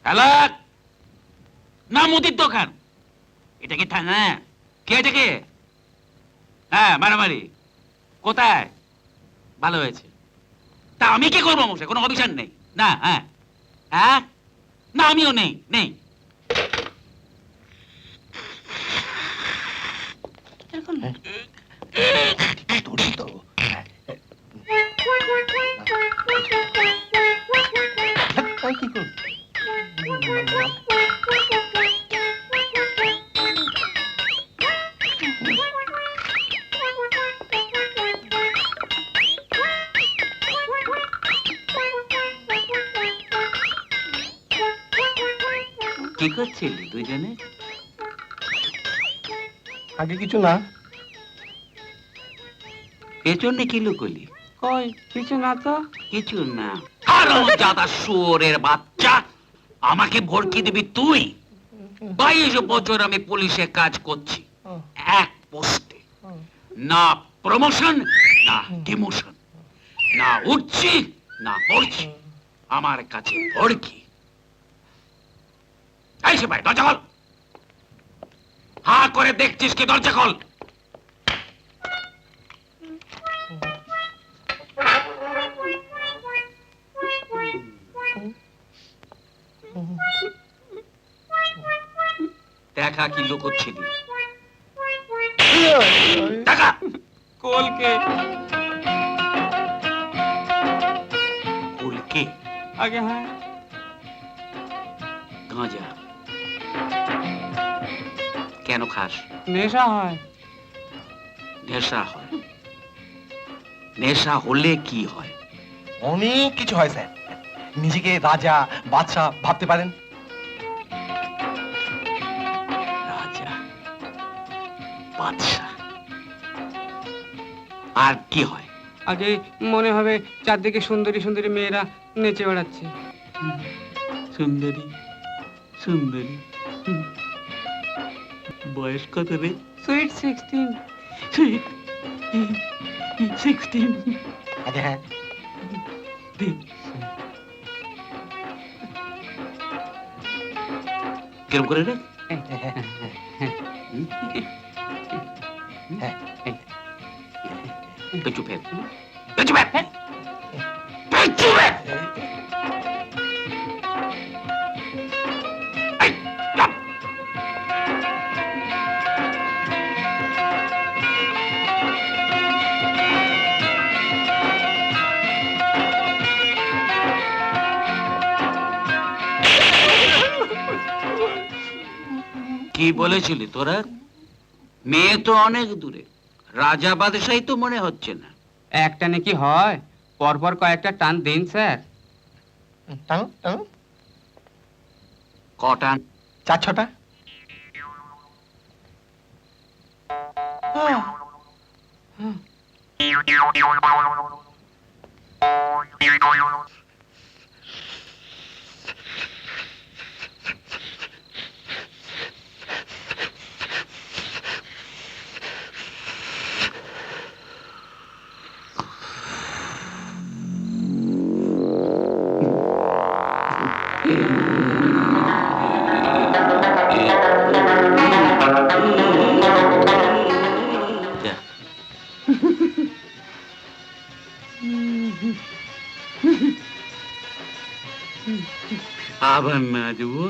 তালাক না মুদির দোকান? এটা কি থানা? কে এটাকে? হ্যাঁ, মারামারি কোথায়? ভালো হয়েছে। তা আমি কি করবো মশাই? কোনো অভিযান নেই না? হ্যাঁ হ্যাঁ, না আমিও নেই নেই। কি করছিলি দুজনে? আগে কিছু না। পেছনে কি লুকলি? কই কিছু না তো। কিছু না। হারামজাদা শুয়োরের বাচ্চা, আমাকে ভড়কি দিবি তুই? 22 বছর আমি পুলিশে কাজ করছি, এক পোস্টে, না প্রমোশন না ডিমোশন, না উঠছি না পড়ছি, আমার কাছে ভড়কি। এই সে ভাই, দরজা খোল। হা করে দেখছিস কি? দরজা খোল। দেখা কি লুকোচ্ছিলি? দেখা। কোলকে কুলকে? আগে হ্যাঁ। গাঁজা কেন খাস? নেশা হয়। নেশা হয়? নেশা হলে কি হয়? অনেক কিছু হয় স্যার। নিজেকে রাজা বাদশা ভাবতে পারেন। রাজা বাদশা, আর কি হয়? আগে মনে হবে চারদিকে সুন্দরী সুন্দরী মেয়েরা নেচে বেড়াচ্ছে। সুন্দরী সুন্দরী, বয়স কত রে? সুইট 16। 16? আগে হ্যাঁ। কিরম করে রে? পেছু ফের, পেছু ফের, পেছু ফের। এই, চাপ। কি বলেছিলি তোরা? মেয়ে তো অনেক দূরে, রাজা বাদশাই তো মনে হচ্ছে না। একটা নাকি হয়, পরপর কয়েকটা টান দিন স্যার। টানো টানো। কটা? 4-6টা। যা। আবার নাচবো?